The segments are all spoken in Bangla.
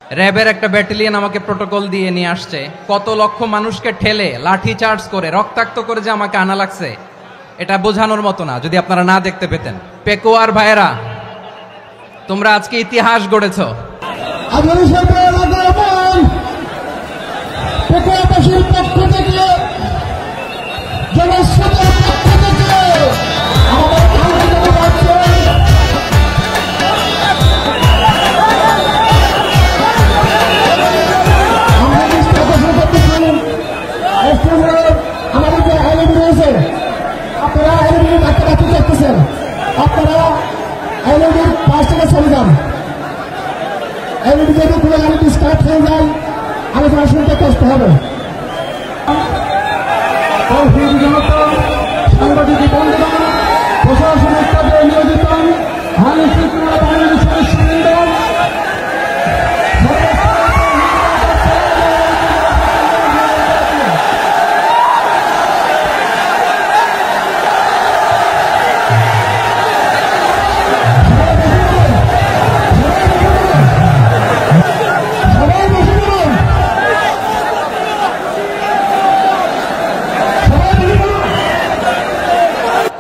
র্যাবের একটা ব্যাটালিয়ন আমাকে প্রোটোকল দিয়ে নিয়ে আসছে, কত লক্ষ মানুষকে ঠেলে লাঠি চার্জ করে রক্তাক্ত করে যে আমাকে আনা লাগছে, এটা বোঝানোর মতো না যদি আপনারা না দেখতে পেতেন। পেকুয়ার ভাইয়েরা, তোমরা আজকে ইতিহাস গড়েছ। আলোচনা শুনতে কষ্ট হবে। সাংবাদিক বন্ধুগণ, প্রশাসনিক কাজে নিয়োজিত আইন শৃঙ্খলা বাহিনীর সদস্যবৃন্দ,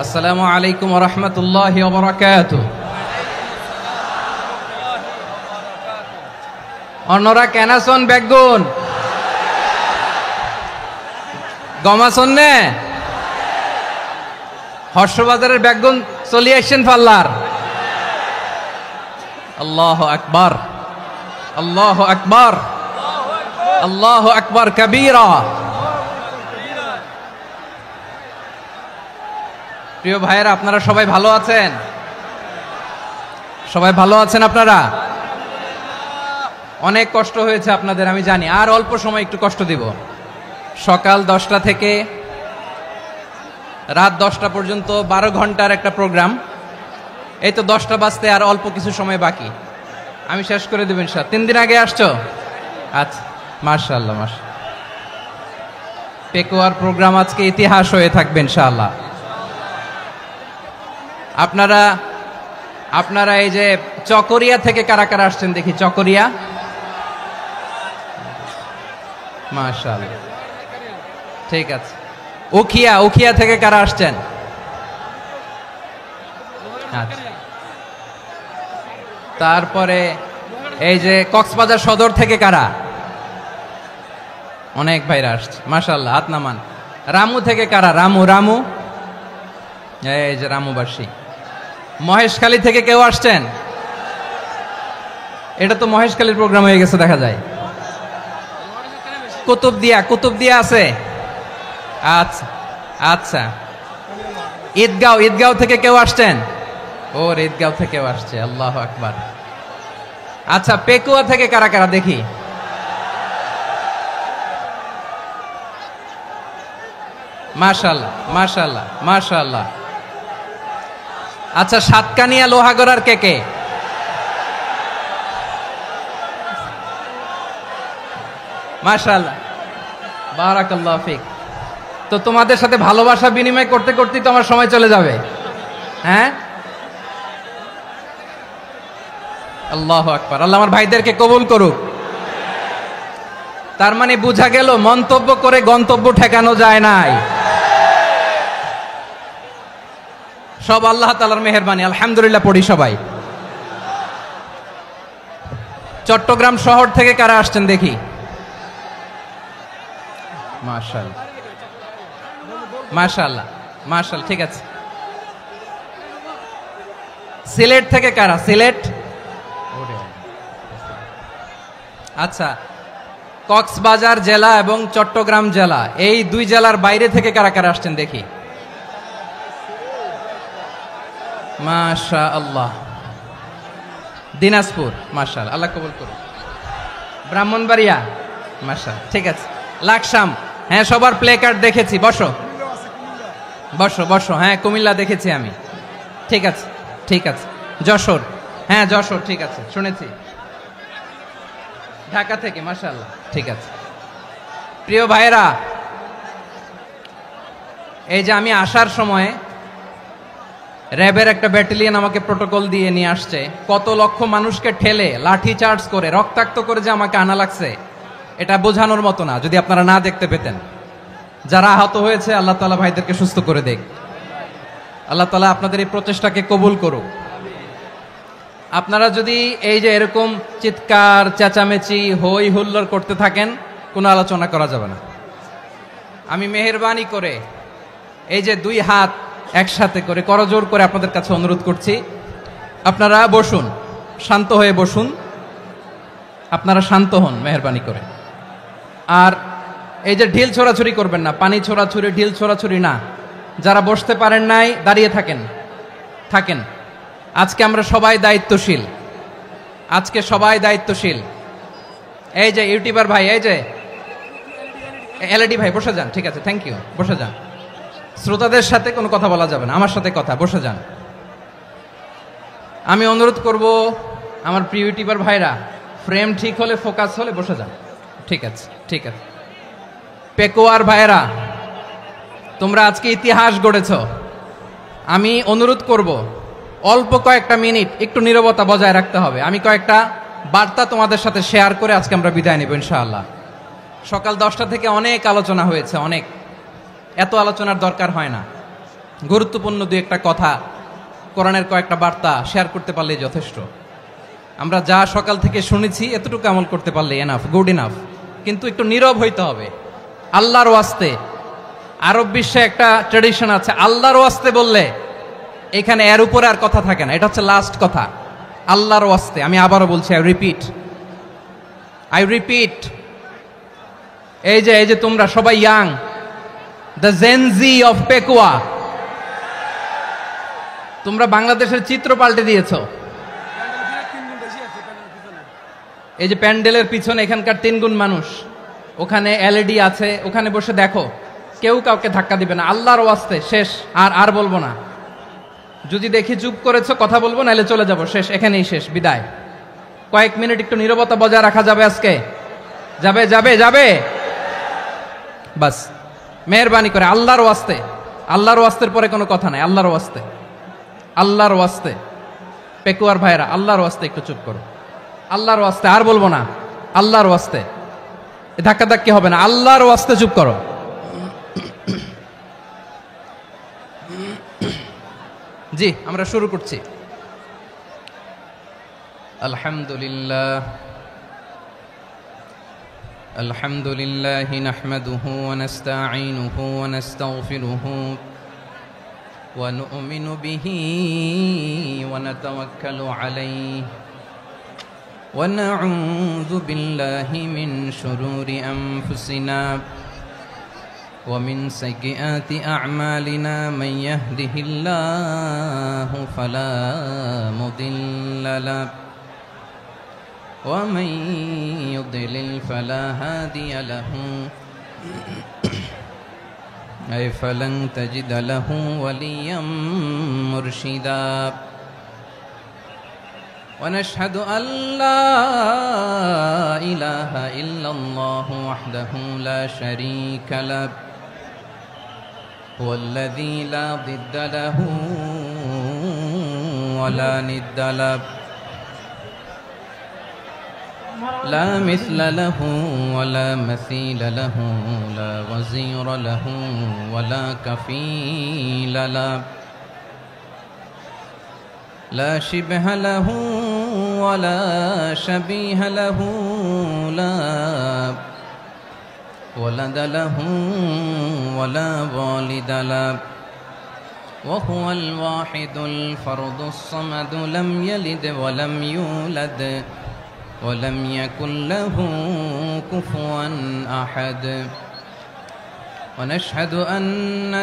আসসালামু আলাইকুম ওয়া রাহমাতুল্লাহি ওয়া বারাকাতুহু। অন্যরা কেনাসন বেগুন গমাসন নে হর্ষবাজারের বেগুন চলি আসছেন পাল্লার। আল্লাহু আকবার, আল্লাহু আকবার, আল্লাহু আকবার কবীরা। প্রিয় ভাইয়েরা, আপনারা সবাই ভালো আছেন? সবাই ভালো আছেন? আপনারা অনেক কষ্ট হয়েছে আপনাদের, আমি জানি। আর অল্প সময় একটু কষ্ট দিব। সকাল 10টা থেকে রাত 10টা পর্যন্ত 12 ঘন্টার একটা প্রোগ্রাম। এই তো 10টা বাজতে আর অল্প কিছু সময় বাকি, আমি শেষ করে দেব ইনশাআল্লাহ। 3 দিন আগে আসছো? আচ্ছা, মাশাআল্লাহ মাশাআল্লাহ। পেকুয়ার প্রোগ্রাম আজকে ইতিহাস হয়ে থাকবে ইনশাআল্লাহ। আপনারা এই যে চকরিয়া থেকে কারা কারা আসছেন দেখি? চকরিয়া, মাশাআল্লাহ, ঠিক আছে। উখিয়া থেকে কারা আসছেন? আচ্ছা। তারপরে এই যে কক্সবাজার সদর থেকে কারা? অনেক ভাইরা আসছে, মাশাআল্লাহ, হাত নামান। রামু থেকে কারা? রামু, এই যে রামুবাসী। মহেশখালী থেকে কেউ আসছেন? এটা তো মহেশখালীর প্রোগ্রাম হয়ে গেছে দেখা যায়। কুতুবদিয়া আছে? আচ্ছা আচ্ছা। ঈদগাঁও থেকে কেউ আসছেন? ওর ঈদগাঁও থেকেও আসছে, আল্লাহু আকবার। আচ্ছা, পেকুয়া থেকে কারা কারা দেখি? মাশাআল্লাহ মাশাআল্লাহ মাশাআল্লাহ। আচ্ছা, সাতকানিয়া লোহাগড়ার কে? মাশাআল্লাহ, বারাকাল্লাহু ফিক। তো তোমাদের সাথে ভালোবাসা বিনিময় করতে করতেই তো আমার সময় চলে যাবে। হ্যাঁ, আল্লাহু আকবার। আল্লাহ আমার ভাইদেরকে কবুল করুক। তার মানে বোঝা গেল মন্তব্য করে গন্তব্য ঠেকানো যায় নাই। সব আল্লাহ তাআলার মেহেরবানি, আলহামদুলিল্লাহ পড়ি সবাই। চট্টগ্রাম শহর থেকে কারা আসছেন দেখি? মাশাআল্লাহ মাশাআল্লাহ মাশাআল্লাহ, ঠিক আছে। সিলেট থেকে কারা? সিলেট, আচ্ছা। কক্সবাজার জেলা এবং চট্টগ্রাম জেলা, এই দুই জেলার বাইরে থেকে কারা কারা আসছেন দেখি? মাশাআল্লাহ। দিনাজপুর, মাশাআল্লাহ, আল্লাহ কবুল করুন। ব্রাহ্মণবাড়িয়া, মাশাআল্লাহ, ঠিক আছে। লাকসাম, হ্যাঁ, সবার প্লে কার্ড দেখেছি। বসো বসো বসো। হ্যাঁ, কুমিল্লা দেখেছি আমি, ঠিক আছে ঠিক আছে। যশোর, হ্যাঁ যশোর, ঠিক আছে, শুনেছি। ঢাকা থেকে, মাশাআল্লাহ, ঠিক আছে। প্রিয় ভাইরা, এই যে আমি আসার সময় র্যাবের একটা ব্যাটালিয়ন আমাকে প্রোটোকল দিয়ে নিয়ে আসছে, কত লক্ষ মানুষকে ঠেলে লাঠি চার্জ করে রক্তাক্ত করে যে আমাকে আনা লাগছে, এটা বোঝানোর মতো না যদি আপনারা না দেখতে পেতেন। যারা আহত হয়েছে আল্লাহ তাআলা ভাইদেরকে সুস্থ করে দেখ। আল্লাহ তাআলা আপনাদের এই প্রচেষ্টাকে কবুল করুক। আপনারা যদি এই যে এরকম চিৎকার চেঁচামেচি হই হুল্লোড় করতে থাকেন, কোনো আলোচনা করা যাবে না। আমি মেহেরবানি করে এই যে দুই হাত একসাথে করে করজোর করে আপনাদের কাছে অনুরোধ করছি, আপনারা বসুন, শান্ত হয়ে বসুন, আপনারা শান্ত হন মেহেরবানি করে। আর এই যে ঢিল ছোড়াছুরি করবেন না, পানি ছোড়াছুরি ঢিল ছোড়াছুরি না। যারা বসতে পারেন নাই দাঁড়িয়ে থাকেন। আজকে আমরা সবাই দায়িত্বশীল, আজকে সবাই দায়িত্বশীল। এই যে ইউটিউবার ভাই, এই যে এলইডি ভাই বসে যান, ঠিক আছে, থ্যাংক ইউ, বসে যান। শ্রোতাদের সাথে কোনো কথা বলা যাবে না, আমার সাথে কথা, বসে যান। আমি অনুরোধ করব আমার প্রিয় ইউটিউবার ভাইরা, ফ্রেম ঠিক হলে ফোকাস হলে বসে যান, ঠিক আছে, ঠিক আছে। পেকোয়ার ভাইরা, তোমরা আজকে ইতিহাস গড়েছ। আমি অনুরোধ করব অল্প কয়েকটা মিনিট একটু নীরবতা বজায় রাখতে হবে। আমি কয়েকটা বার্তা তোমাদের সাথে শেয়ার করে আজকে আমরা বিদায় নেব ইনশাআল্লাহ। সকাল 10টা থেকে অনেক আলোচনা হয়েছে, অনেক, এত আলোচনার দরকার হয় না। গুরুত্বপূর্ণ দুই একটা কথা, কোরআনের কয়েকটা বার্তা শেয়ার করতে পারলেই যথেষ্ট। আমরা যা সকাল থেকে শুনেছি এতটুকু আমল করতে পারলে এনাফ, গুড ইনাফ। কিন্তু একটু নীরব হইতে হবে আল্লাহর ওয়াস্তে। আরব বিশ্বে একটা ট্রেডিশন আছে, আল্লাহর ওয়াস্তে বললে এখানে এর উপরে আর কথা থাকে না, এটা হচ্ছে লাস্ট কথা। আল্লাহর ওয়াস্তে, আমি আবারও বলছি, আই রিপিট, এই যে তোমরা সবাই young, the Gen Z of Pekua, তোমরা বাংলাদেশের চিত্র পাল্টে দিয়েছ। এই যে প্যান্ডেলের পিছনে এখানকার 3 গুণ মানুষ, ওখানে এলইডি আছে, ওখানে বসে দেখো, কেউ কাউকে ধাক্কা দিবে না। আল্লাহর ওয়াস্তে, শেষ, আর বলবো না। যদি দেখি চুপ করেছো, কথা বলবো, নাহলে চলে যাব, শেষ, এখানেই শেষ, বিদায়। কয়েক মিনিট একটু নীরবতা বজায় রাখা যাবে আজকে? যাবে বাস, মেহেরবানি করে আল্লাহর ওয়াস্তে। আল্লাহর ওয়াস্তের পরে কোনো কথা নাই, আল্লাহর ওয়াস্তে। পেকুয়ার ভাইরা, আল্লাহর ওয়াস্তে একটু চুপ করো, আল্লাহর ওয়াস্তে, আর বলবো না, আল্লাহর ওয়াস্তে। ধাক্কাধাক্কি হবে না, আল্লাহর ওয়াস্তে চুপ করো। জি, আমরা শুরু করছি। আলহামদুলিল্লাহ নাহমাদুহু ওয়া নাস্তাঈনুহু ওয়া নাস্তাগফিরুহু ওয়া নু'মিনু বিহি ওয়া নাতাওয়াক্কালু আলাইহি ওয়া নাউযু বিল্লাহি মিন শুরুরি আনফুসিনা ومن سيئات أعمالنا من يهده الله فلا مضل له ومن يضلل فلا هادي له أي فلن تجد له وليا مرشدا ونشهد أن لا إله إلا الله وحده لا شريك له هو الذي لا ضد له ولا ند له لا مثل له ولا مثيل له لا وزير له ولا كفيل له لا شبه له ولا شبيه له لا ولد له ولا والد له وهو الواحد الفرد الصمد لم يلد ولم يولد ولم يكن له كفوا أحد ونشهد أن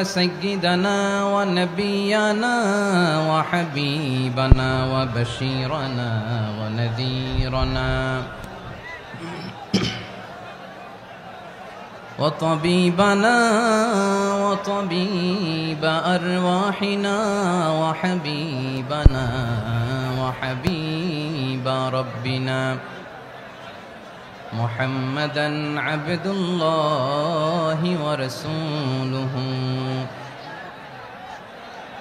سيدنا ونبينا وحبيبنا وبشيرنا ونذيرنا وطبيبنا وطبيب أرواحنا وحبيبنا وحبيب ربنا محمدا عبد الله ورسوله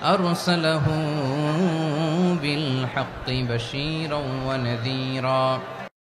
أرسله بالحق بشيرا ونذيرا